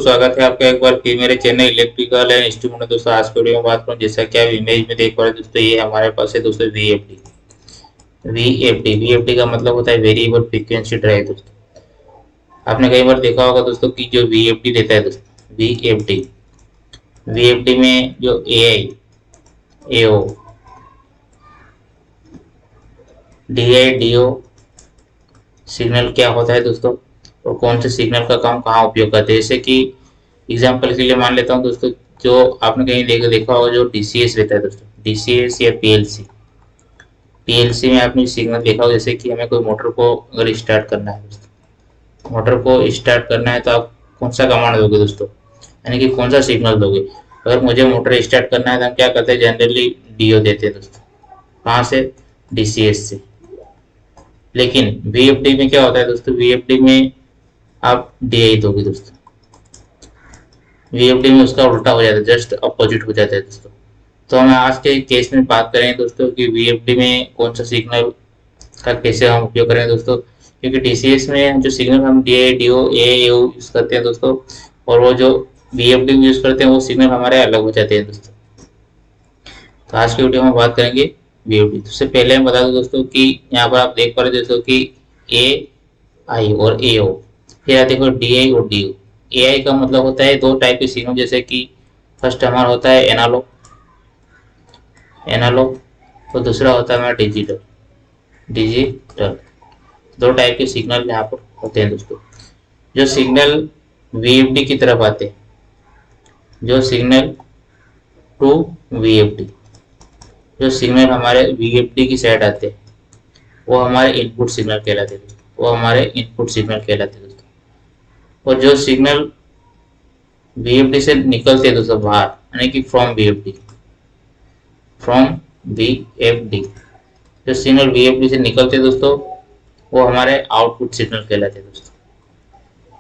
स्वागत है आपका एक बार फिर मेरे चैनल इलेक्ट्रिकल एंड इंस्ट्रूमेंट। दोस्तों आज के वीडियो में बात करूं, जैसा कि आप इमेज में देख पा रहे हैं दोस्तों, ये हमारे पास है दोस्तों वीएफडी का मतलब होता है वेरिएबल फ्रीक्वेंसी ड्राइव। दोस्तों आपने कई बार देखा होगा दोस्तों कि जो वीएफडी देता है दोस्तों, वीएफडी में जो AI, AO, DI, DO signal क्या होता है दोस्तों, और कौन से सिग्नल का काम कहाँ उपयोग करते हैं। जैसे कि एग्जाम्पल के लिए मान लेता हूँ दोस्तों, जो आपने कहीं देखा होगा जो डीसीएस रहता है दोस्तों, डीसीएस या पीएलसी। पीएलसी में आपने सिग्नल देखा होगा, जैसे कि हमें कोई मोटर को अगर स्टार्ट करना है दोस्तों, मोटर को स्टार्ट करना है तो आप कौन सा कमांड दोगे दोस्तों, यानी कि कौन सा सिग्नल दोगे। अगर मुझे मोटर स्टार्ट करना है तो हम क्या करते हैं, जनरली डीओ देते हैं दोस्तों। कहाँ से? डीसीएस से। लेकिन वीएफडी में क्या होता है दोस्तों, वीएफडी में आप डीआई दोगे दोस्तों। वीएफडी में उसका उल्टा हो जाता है, जस्ट अपोजिट हो जाता है दोस्तों। तो हम आज के केस में बात करें दोस्तों कि वीएफडी में कौन सा सिग्नल का कैसे हम उपयोग करें दोस्तों, क्योंकि डीसीएस में जो सिग्नल हम डीआई, डीओ, एओ यूज करते हैं दोस्तों, और वो जो वीएफडी में यूज करते हैं वो सिग्नल हमारे अलग हो जाते हैं दोस्तों। तो आज की वीडियो में बात करेंगे वीएफडी। सबसे पहले हम बता दूं दोस्तों कि यहाँ पर आप देख पा रहे दोस्तों कि ए आई और एओ, फिर देखो डीआई और डीओ। एआई का मतलब होता है दो टाइप के सिग्नल, जैसे कि फर्स्ट हमारा होता है एनालॉग, और दूसरा होता है हमारा डिजिटल। दो टाइप के सिग्नल यहाँ पर होते हैं दोस्तों। जो सिग्नल वीएफडी की तरफ आते हैं, जो सिग्नल टू वीएफडी, जो सिग्नल हमारे वीएफडी की साइड आते हैं वो हमारे इनपुट सिग्नल कहलाते हैं दोस्तों, वो हमारे इनपुट सिग्नल कहलाते हैं दोस्तों। और जो सिग्नल वीएफडी से निकलते हैं दोस्तों बाहर, यानी कि फ्रॉम वीएफडी, जो सिग्नल वीएफडी से निकलते हैं दोस्तों वो हमारे आउटपुट सिग्नल कहलाते हैं दोस्तों।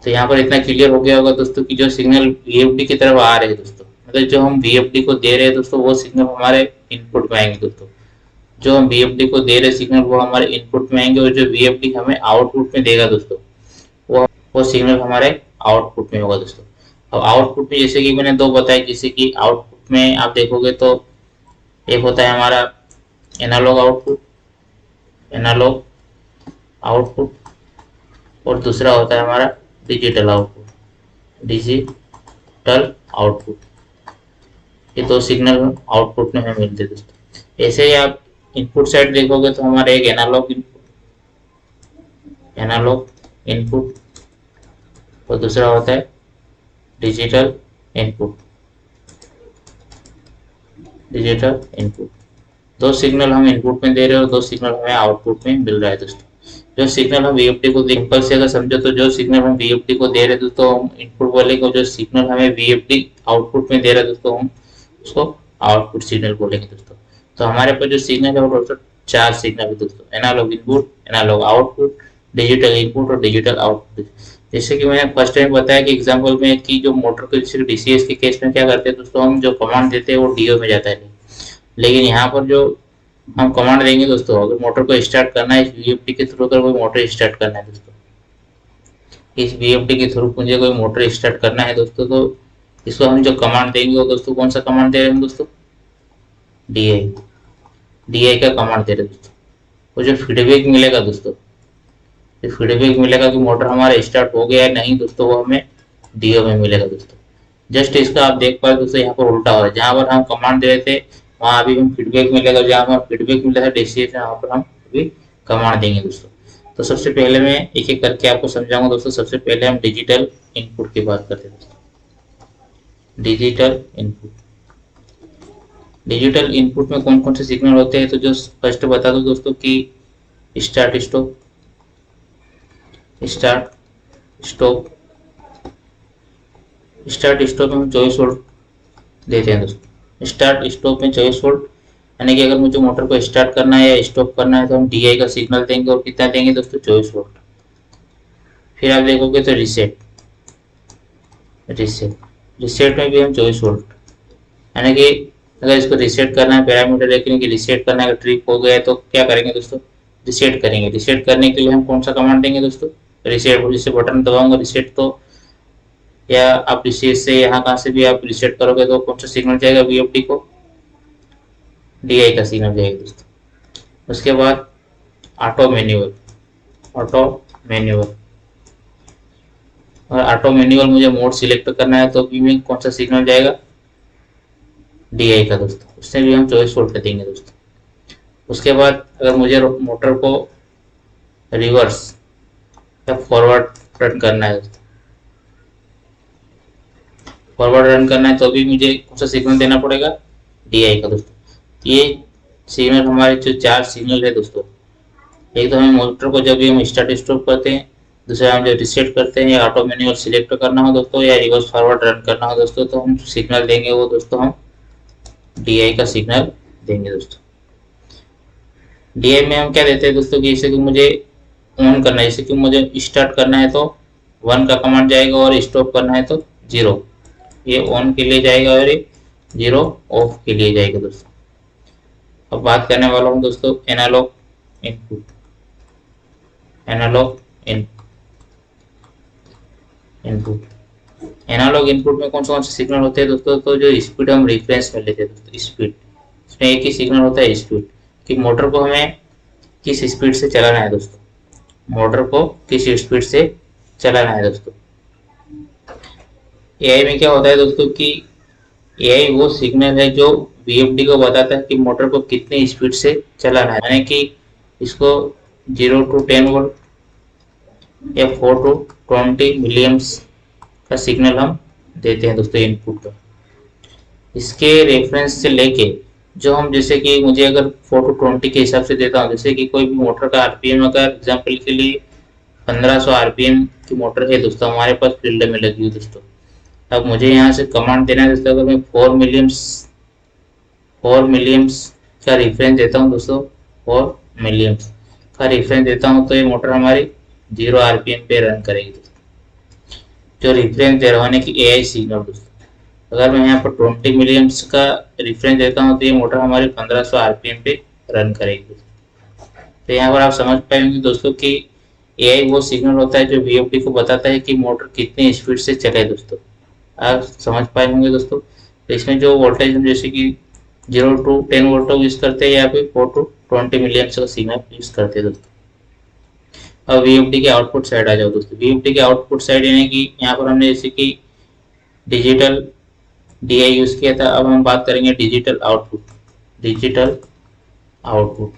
तो यहाँ पर इतना क्लियर हो गया होगा दोस्तों कि जो सिग्नल वीएफडी की तरफ आ रहे हैं दोस्तों, मतलब जो हम वीएफडी को दे रहे हैं दोस्तों, वो सिग्नल हमारे इनपुट में आएंगे दोस्तों। जो हम वीएफडी को दे रहे सिग्नल वो हमारे इनपुट में आएंगे, और जो वीएफडी हमें आउटपुट में देगा दोस्तों, वो सिग्नल हमारे आउटपुट में होगा दोस्तों। अब आउटपुट में जैसे कि मैंने दो बताए, जैसे कि आउटपुट में आप देखोगे तो एक होता है हमारा एनालॉग आउटपुट, और दूसरा होता है हमारा डिजिटल आउटपुट। ये दो सिग्नल आउटपुट में हमें मिलते हैं दोस्तों। ऐसे ही आप इनपुट साइड देखोगे तो हमारा एक एनालॉग इनपुट और दूसरा होता है डिजिटल इनपुट। दो सिग्नल हम इनपुट में दे रहे हैं और दो सिग्नल हमें आउटपुट में मिल रहा है दोस्तों। जो सिग्नल हम वीएफडी को सिंपल से अगर समझो तो जो सिग्नल हम वीएफडी को दे रहे हैं दोस्तों हम इनपुट बोलेंगे, जो सिग्नल हमें वीएफडी आउटपुट में दे रहा है दोस्तों हम उसको आउटपुट सिग्नल बोलेंगे दोस्तों। तो हमारे पास जो सिग्नल है वो टोटल चार सिग्नल है दोस्तों, analogue input, analogue output, digital input और डिजिटल आउटपुट। जैसे कि मैंने फर्स्ट टाइम बताया कि एग्जांपल में कि जो मोटर के जैसे डीसीएस के केस में क्या करते हैं दोस्तों, हम जो कमांड देते हैं वो डीओ में जाता है। लेकिन यहाँ पर जो हम कमांड देंगे दोस्तों, अगर मोटर को स्टार्ट करना है इस वीएफडी के थ्रू, अगर कोई मोटर स्टार्ट करना है दोस्तों, इस वीएफडी के थ्रू मुझे कोई मोटर स्टार्ट करना है दोस्तों, तो इसको हम जो कमांड देंगे वो दोस्तों कौन सा कमांड दे रहे हैं दोस्तों, डीआई का कमांड दे रहे हैं दोस्तों। वो जो फीडबैक मिलेगा दोस्तों, जो फीडबैक मिलेगा कि मोटर हमारा स्टार्ट हो गया है नहीं दोस्तों, वो हमें डीओ में मिलेगा दोस्तों। जस्ट इसका आप देख पाए दोस्तों यहाँ पर उल्टा हो रहा है, जहाँ पर हम कमांड दे रहे थे वहाँ अभी हम फीडबैक मिलेगा, जहाँ पर फीडबैक मिला है डीसीएस वहाँ पर हम अभी कमांड देंगे दोस्तों। तो सबसे पहले मैं एक एक करके आपको समझाऊंगा दोस्तों। सबसे पहले हम डिजिटल इनपुट की बात करते हैं दोस्तों। डिजिटल इनपुट में कौन कौन से सिग्नल होते हैं, तो जो फर्स्ट बता दो दोस्तों कि स्टार्ट स्टॉप में हम 24 वोल्ट देते हैं दोस्तों। स्टार्ट स्टॉप में 24 वोल्ट, यानी कि अगर मुझे मोटर को स्टार्ट करना है या स्टॉप करना है तो हम डीआई का सिग्नल देंगे, और कितना देंगे दोस्तों, 24 वोल्ट। फिर आप देखोगे तो रिसेट में भी हम 24 वोल्ट, यानी कि अगर इसको रिसेट करना है, पैरामीटर लेकिन कि रिसेट करना है, ट्रिप हो गया तो क्या करेंगे दोस्तों, रिसेट करेंगे। रिसेट करने के लिए हम कौन सा कमांड देंगे दोस्तों, रिसेट। जैसे बटन दबाऊंगा रिसेट तो या आप इसी से यहाँ कहाँ से भी आप रिसेट करोगे तो कौन सा सिग्नल जाएगा वीएफडी को, डीआई का सिग्नल जाएगा दोस्तों। उसके बाद ऑटो मैन्युअल, ऑटो मैन्युअल, और ऑटो मैन्युअल मुझे मोड सिलेक्ट करना है तो भी में कौन सा सिग्नल जाएगा, डीआई का दोस्तों, उससे भी हम 24 वोल्ट का देंगे दोस्तों। उसके बाद अगर मुझे मोटर को रिवर्स या फॉरवर्ड रन करना है दोस्तों, फॉरवर्ड रन करना है तो भी मुझे कौन सा सिग्नल देना पड़ेगा, डीआई का दोस्तों। ये सिग्नल हमारे जो 4 सिग्नल है दोस्तों, एक तो हमें मोटर को जब भी हम स्टार्ट स्टॉप करते हैं, दूसरा हम जब रिसेट करते हैं या ऑटो मैनुअल सिलेक्ट करना हो दोस्तों या रिवर्स फॉरवर्ड रन करना हो दोस्तों, तो हम सिग्नल देंगे वो दोस्तों हम डीआई का सिग्नल देंगे दोस्तों। डीआई में हम क्या देते हैं दोस्तों कि जैसे कि मुझे ऑन करना है, जैसे कि मुझे स्टार्ट करना है तो 1 का कमांड जाएगा और स्टॉप करना है तो 0, ये ऑन के लिए जाएगा और ये 0 ऑफ के लिए जाएगा दोस्तों। अब बात करने वाला हूँ दोस्तों analogue input, analogue input, analogue input में कौन से सिग्नल होते हैं दोस्तों, तो जो स्पीड हम रेफरेंस में लेते हैं दोस्तों, स्पीड, इसमें एक ही सिग्नल होता है स्पीड, कि मोटर को हमें किस स्पीड से चलाना है दोस्तों, मोटर को किस स्पीड से चलाना है दोस्तों। एआई में क्या होता है दोस्तों कि एआई वो सिग्नल है जो वीएफडी को बताता है कि मोटर को कितनी स्पीड से चलाना है, यानी कि इसको 0 to 10 वोल्ट या 4 to 20 मिलियम्स का सिग्नल हम देते हैं दोस्तों इनपुट पर। इसके रेफरेंस से लेके जो हम, जैसे कि मुझे अगर 4 to 20 के हिसाब से देता हूँ, जैसे कि कोई भी मोटर का आरपीएम अगर एग्जाम्पल के लिए 1500 आरपीएम की मोटर है दोस्तों हमारे पास फील्ड में लगी हुई दोस्तों, अब मुझे यहाँ से कमांड देना है दोस्तों, अगर मैं 4 मिलियम्स का रेफरेंस देता हूँ दोस्तों, 4 मिलियम्स का रेफरेंस देता हूँ तो ये मोटर हमारी 0 आरपीएम पे रन करेगी दोस्तों, जो रेफरेंस दे रहा की एआई सिग्नल दोस्तों। अगर मैं यहाँ पर 20 मिलियम्स का रेफरेंस देता हूँ तो ये मोटर हमारी 1500 आरपीएम पे रन करेगी। तो यहाँ पर आप समझ पाएंगे दोस्तों कि एआई वो सिग्नल होता है जो वीएफडी को बताता है कि मोटर कितनी स्पीड से चले दोस्तों, आप समझ पाए होंगे दोस्तों। तो इसमें जो वोल्टेज हम जैसे कि 0 to 10 वोल्ट यूज करते हैं या फिर 4 to 20 मिलियम्स का सिग्नल यूज करते हैं दोस्तों। अब वीएफडी के आउटपुट साइड आ जाओ दोस्तों, वीएफडी के आउटपुट साइड यानी कि यहाँ पर हमने जैसे कि डिजिटल डीआई यूज किया था, अब हम बात करेंगे digital output. Digital output,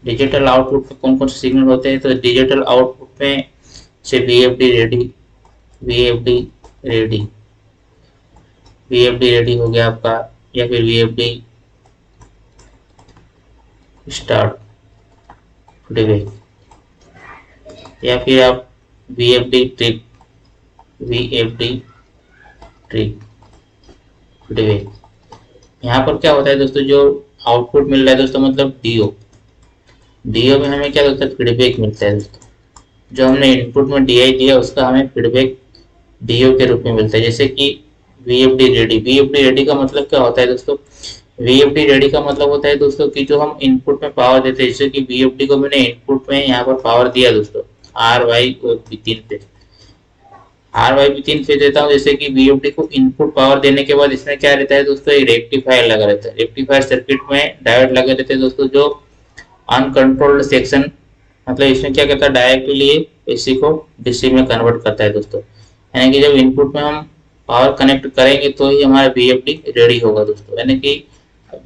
digital output में कौन कौन से सिग्नल होते हैं, तो डिजिटल आउटपुट में से VFD ready, VFD ready, VFD ready हो गया आपका, या फिर वीएफडी स्टार्ट डिवे, या फिर आप VFD trip, VFD trip Dewey. यहाँ पर क्या होता है दोस्तों, जो आउटपुट मिल रहा है दोस्तों मतलब डीओ, डीओ में हमें क्या होता है फीडबैक मिलता है दोस्तों, जो हमने इनपुट में डीआई दिया उसका हमें फीडबैक डीओ के रूप में मिलता है। जैसे कि वीएफडी रेडी, वीएफडी रेडी का मतलब क्या होता है दोस्तों, वीएफडी रेडी का मतलब होता है दोस्तों कि जो हम इनपुट में पावर देते हैं, जैसे कि वीएफडी को मैंने इनपुट में यहाँ पर पावर दिया दोस्तों आर वाई और तीन पे, आर वाई भी 3 फेज देता हूँ, जैसे कि वीएफडी को इनपुट पावर देने के बाद इसमें क्या रहता है दोस्तों, एक रेक्टिफायर लगा रहता है, रेक्टिफायर सर्किट में डायोड लगे रहते हैं दोस्तों, जो अनकंट्रोल्ड सेक्शन, मतलब इसमें क्या करता है डायरेक्टली एसी को डीसी में कन्वर्ट करता है दोस्तों, यानी कि जब इनपुट में हम पावर कनेक्ट करेंगे तो ही हमारा वीएफडी रेडी होगा दोस्तों। यानी कि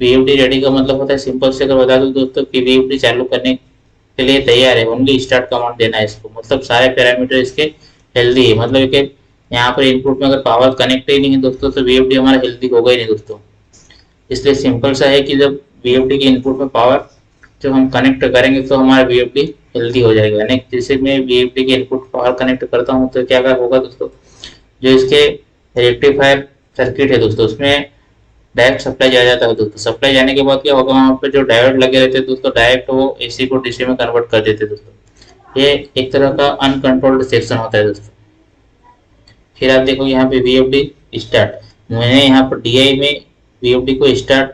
वीएफडी रेडी का मतलब होता है, सिंपल से अगर बता दूं दोस्तों कि वीएफडी चालू करने के लिए तैयार है, ओनली स्टार्ट कमांड देना है इसको, मतलब सारे पैरामीटर इसके हेल्दी है, मतलब कि यहाँ पर इनपुट में अगर पावर कनेक्ट ही नहीं है दोस्तों तो वीएफडी हमारा हेल्दी होगा ही नहीं दोस्तों। इसलिए सिंपल सा है कि जब वीएफडी के इनपुट में पावर जब हम कनेक्ट करेंगे तो हमारा वीएफडी हेल्दी हो जाएगा। यानी जैसे मैं वीएफडी के इनपुट पावर कनेक्ट करता हूँ तो क्या होगा दोस्तों, जो इसके रेक्टिफायर सर्किट है दोस्तों उसमें डायरेक्ट सप्लाई जा जाता है दोस्तों, सप्लाई जाने के बाद क्या होगा, वहाँ पे जो डायोड लगे रहते हैं दोस्तों डायरेक्ट वो एसी को डीसी में कन्वर्ट कर देते हैं दोस्तों। ये एक तरह का अनकंट्रोल्ड सेक्शन होता है दोस्तों। फिर आप देखो यहाँ पे वीएफडी स्टार्ट, मैंने यहाँ पर डीआई में वीएफडी को स्टार्ट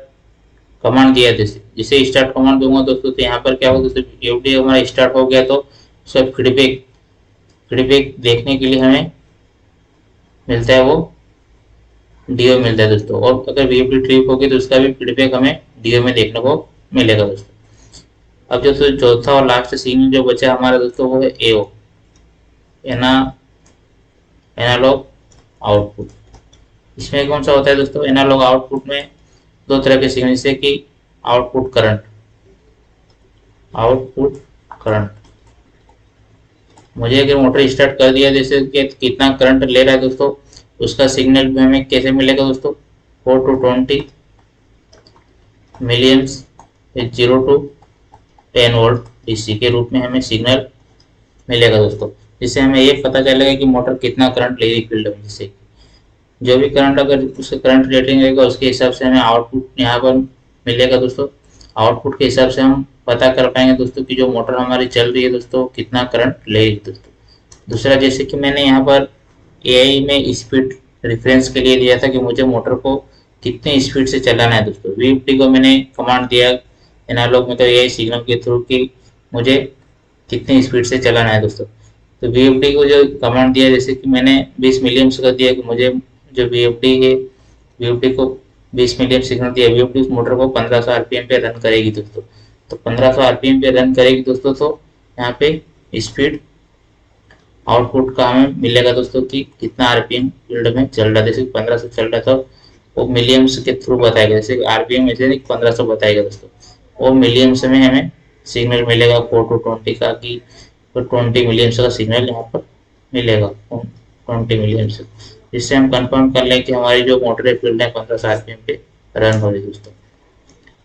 कमांड दिया, जैसे स्टार्ट कमांड दूंगा दोस्तों तो यहाँ पर क्या होगा दोस्तों, वीएफडी हमारा स्टार्ट हो गया तो उसका फीडबैक देखने के लिए हमें मिलता है वो डीओ मिलता है दोस्तों। और अगर वीएफडी ट्रिप होगी तो उसका भी फीडबैक हमें डीओ में देखने को मिलेगा दोस्तों। अब जो चौथा और लास्ट सिग्नल जो बचा हमारा दोस्तों वो है एओ, एना एनालॉग आउटपुट। इसमें कौन सा होता है दोस्तों, एनालॉग आउटपुट में दो तरह के सिग्नल, जैसे कि आउटपुट करंट, आउटपुट करंट मुझे अगर मोटर स्टार्ट कर दिया जैसे कि कितना करंट ले रहा है दोस्तों, उसका सिग्नल भी हमें कैसे मिलेगा दोस्तों, 4 to 20 millions 0 to 10 volt DC के रूप में हमें सिग्नल मिलेगा दोस्तों। जिससे हमें ये पता चलेगा कि मोटर कितना करंट ले रही फील्ड में। जिससे जो भी करंट अगर उसका करंट रेटिंग रहेगा उसके हिसाब से हमें आउटपुट यहाँ पर मिलेगा दोस्तों। आउटपुट के हिसाब से हम पता कर पाएंगे दोस्तों कि जो मोटर हमारी चल रही है दोस्तों कितना करंट ले रही है दोस्तों। दूसरा, जैसे कि मैंने यहाँ पर एआई में स्पीड रेफरेंस के लिए दिया था कि मुझे मोटर को कितने स्पीड से चलाना है दोस्तों। वीएफटी को मैंने कमांड दिया एनालॉग में तो एआई सिग्नल के थ्रू कि मुझे कितनी स्पीड से चलाना है दोस्तों। तो वीएफटी को जो कमांड दिया, जैसे कि मैंने 20 मिलियम्स का दिया कि मुझे जो वीएफटी है, वीएफटी को 20 मिलियम सिग्नल दिया, वीएफटी उस मोटर को 1500 आरपीएम पे रन करेगी दोस्तों। तो 1500 आरपीएम पे रन करेगी दोस्तों, तो यहाँ पे स्पीड आउटपुट का हमें मिलेगा दोस्तों कि कितना आरपीएम फील्ड में चल रहा है। जैसे 1500 चल रहा था वो मिलियम्स के थ्रू बताएगा, जैसे आरपीएम ऐसे 1500 बताएगा दोस्तों, वो मिलियम्स में हमें सिग्नल मिलेगा 4 to 20 का, कि तो 20 मिलियम्स का सिग्नल यहाँ पर मिलेगा 20 मिलियम्स, जिससे हम कंफर्म कर लें कि हमारी जो मोटर फील्ड है 1500 आरपीएम पे रन हो रही है दोस्तों।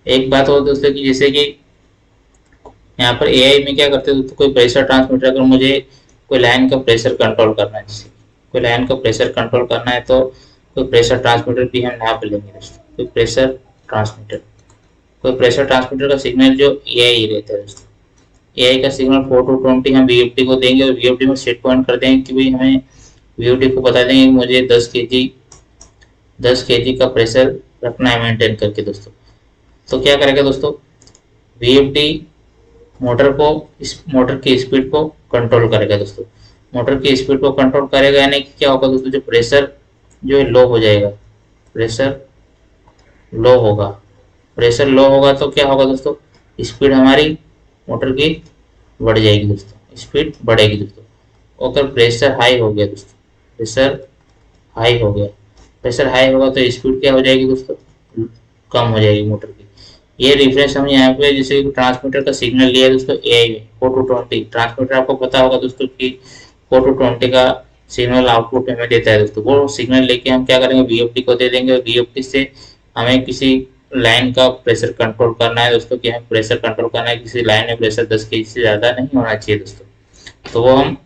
एक बात और दोस्तों कि जैसे कि यहाँ पर एआई में क्या करते हैं दोस्तों, कोई प्रेशर ट्रांसमीटर, अगर मुझे कोई लाइन का प्रेशर कंट्रोल करना है, जैसे कोई लाइन का प्रेशर कंट्रोल करना है तो कोई प्रेशर ट्रांसमीटर भी हम यहाँ पे लेंगे दोस्तों। कोई प्रेशर ट्रांसमीटर का सिग्नल जो एआई रहता है दोस्तों, एआई का सिग्नल 4 to 20 हम वीएफटी को देंगे और वीएफटी में सेट पॉइंट कर देंगे कि भाई हमें वीएफटी को बता देंगे कि मुझे 10 kg का प्रेशर रखना है मेंटेन करके दोस्तों। तो क्या करेगा दोस्तों, वीएफटी मोटर को इस मोटर की स्पीड को कंट्रोल करेगा दोस्तों। मोटर की स्पीड को कंट्रोल करेगा यानी कि क्या होगा दोस्तों, जो प्रेशर जो है लो हो जाएगा, प्रेशर लो होगा। प्रेशर लो होगा तो क्या होगा दोस्तों, स्पीड हमारी मोटर की बढ़ जाएगी दोस्तों, स्पीड बढ़ेगी दोस्तों। अगर प्रेशर हाई हो गया दोस्तों, प्रेशर हाई हो गया, प्रेशर हाई होगा तो स्पीड क्या हो जाएगी दोस्तों, कम हो जाएगी मोटर की। ये रिफरेंस हम यहाँ पे जैसे ट्रांसमीटर का सिग्नल लिया है दोस्तों एआई में 4 to 20। ट्रांसमीटर आपको पता होगा दोस्तों कि 4 to 20 का सिग्नल आउटपुट हमें देता है दोस्तों। वो सिग्नल लेके हम क्या करेंगे, वीएफटी को दे देंगे और वीएफटी से हमें किसी लाइन का प्रेशर कंट्रोल करना है दोस्तों, कि हमें प्रेशर कंट्रोल करना है, किसी लाइन में प्रेशर 10 kg से ज़्यादा नहीं होना चाहिए दोस्तों। तो वो हम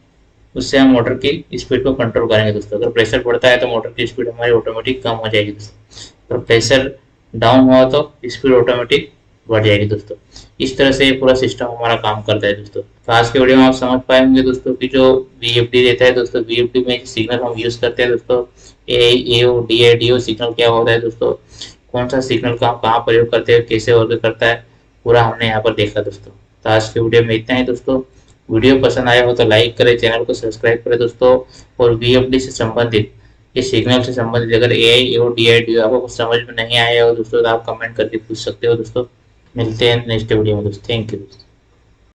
उससे हम मोटर की स्पीड को कंट्रोल करेंगे दोस्तों। अगर प्रेशर बढ़ता है तो मोटर की स्पीड हमारी ऑटोमेटिक कम हो जाएगी दोस्तों, और प्रेशर डाउन हुआ तो स्पीड ऑटोमेटिक बढ़ जाएगी दोस्तों। इस तरह से ये पूरा सिस्टम हमारा काम करता है दोस्तों। तो आज के वीडियो में आप समझ पाएंगे दोस्तों कि जो वीएफडी देता है दोस्तों, वीएफडी में सिग्नल हम यूज करते हैं दोस्तों, एओ डीआईडीओ सिग्नल क्या होता है दोस्तों, कौन सा सिग्नल का हम कहाँ प्रयोग करते हैं, कैसे वर्क करता है, पूरा हमने यहाँ पर देखा दोस्तों। तो आज के वीडियो में इतना ही दोस्तों। वीडियो पसंद आया हो तो लाइक करें, चैनल को सब्सक्राइब करें दोस्तों। और वीएफडी से संबंधित, इस सिग्नल से संबंधित अगर एआई और डीआईडी आपको कुछ समझ में नहीं आया हो दोस्तों तो आप कमेंट करके पूछ सकते हो दोस्तों। मिलते हैं नेक्स्ट वीडियो में दोस्तों। Thank you.